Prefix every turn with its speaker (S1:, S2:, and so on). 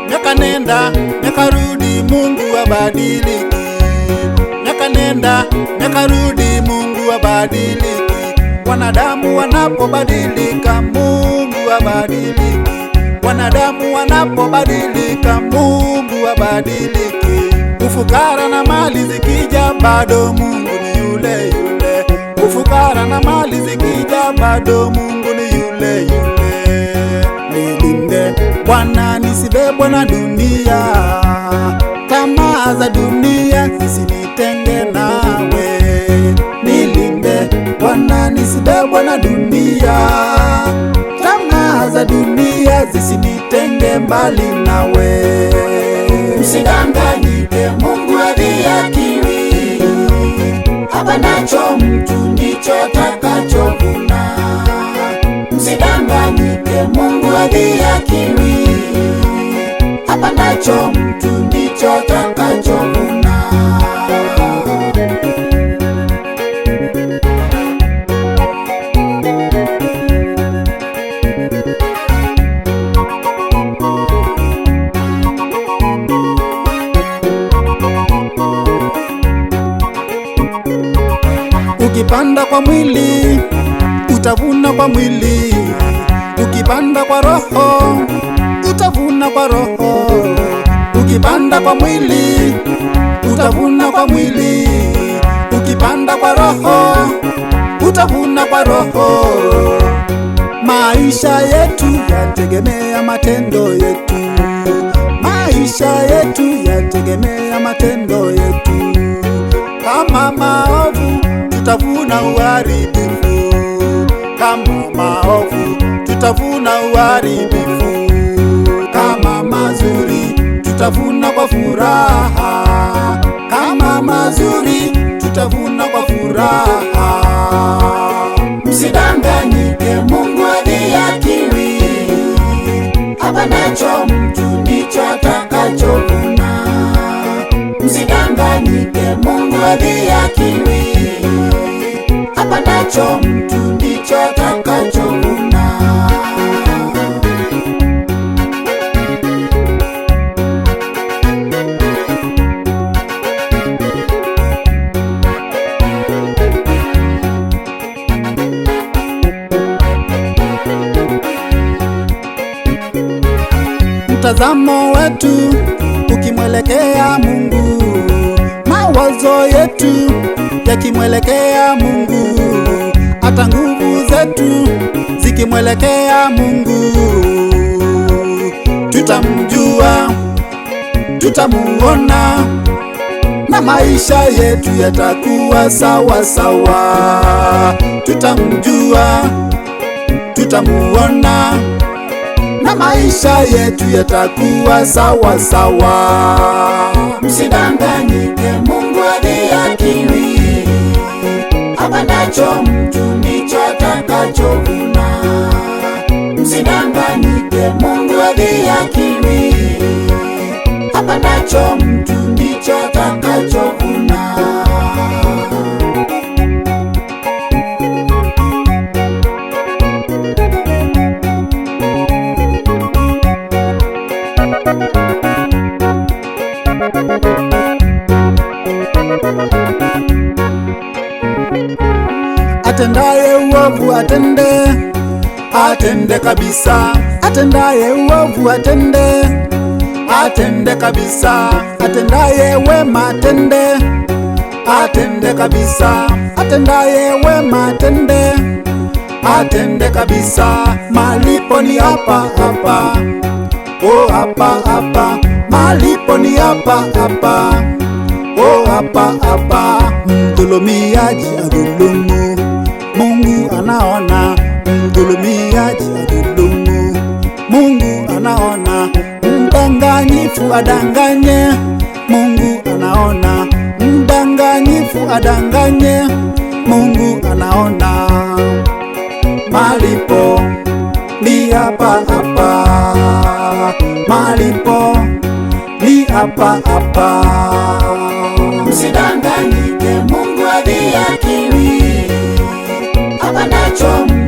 S1: Miaka nenda miaka rudi, Mungu abadiliki. Miaka nenda miaka rudi, Mungu abadiliki. Wanadamu wanapobadilika, Mungu abadiliki. Wanadamu wanapobadilika, Mungu abadiliki. Ufukara na mali zikija, bado Mungu ni yule yule. Ufukara na mali zikija, bado Mungu ni yule yule. Nilinde Bwana, nisibebwe na dunia. Tamaa za dunia zisinitenge nawe. Nilinde Bwana, nisibebwe na dunia. Tamaa za dunia zisinitenge mbali nawe.
S2: Msidanganyike, Mungu hadhihakiwi. Apandacho mtu ndicho atakachovuna. Msidanganyike, Mungu hadhihakiwi. Apandacho mtu ndicho atakachovuna.
S1: Ukipanda kwa mwili, utavuna kwa mwili. Ukipanda kwa roho, utavuna kwa roho. Ukipanda kwa mwili, utavuna kwa mwili. Ukipanda kwa roho, utavuna kwa roho. Maisha yetu yategemea matendo yetu. Maisha yetu yategemea matendo yetu. Kama maovu, tutavuna uharibifu. Kama maovu, tutavuna uharibifu. Kama mazuri, tutavuna kwa furaha. Kama mazuri, tutavuna kwa furaha.
S2: Msidanganyike, Mungu hadhihakiwi. Apandacho mtu ndicho atakachovuna. Msidanganyike, Mungu hadhihakiwi. Apandacho mtu ndicho atakachovuna.
S1: Mtazamo wetu ukimwelekea Mungu, mawazo yetu yakimwelekea Mungu, hata nguvu zetu zikimwelekea Mungu, tutamjua, tutamuona, na maisha yetu yatakuwa sawa sawa. Tutamjua, tutamuona, na maisha yetu yatakuwa sawa sawa.
S2: Msidanganyike, Mungu hadhihakiwi. Apandacho mtu ndicho atakachovuna. Msidanganyike, Mungu hadhihakiwi. Apandacho mtu ndicho atakachovuna.
S1: Atendaye uovu atende, atende kabisa. Atendaye uovu atende, atende kabisa. Atendaye wema atende, atende kabisa. Atendaye wema atende, atende kabisa. Malipo ni hapa hapa, oh hapa hapa. Malipo ni hapa hapa, oh hapa hapa. Mdhulumiaji adhulumu, Mungu anaona. Mdhulumiaji adhulumu, Mungu anaona. Mdanganyifu adanganye, Mungu anaona. Mdanganyifu adanganye, Mungu anaona. Malipo ni hapa malipo ni hapa hapa.
S2: Msidanganyike, Mungu adhihakiwi, apandacho mtu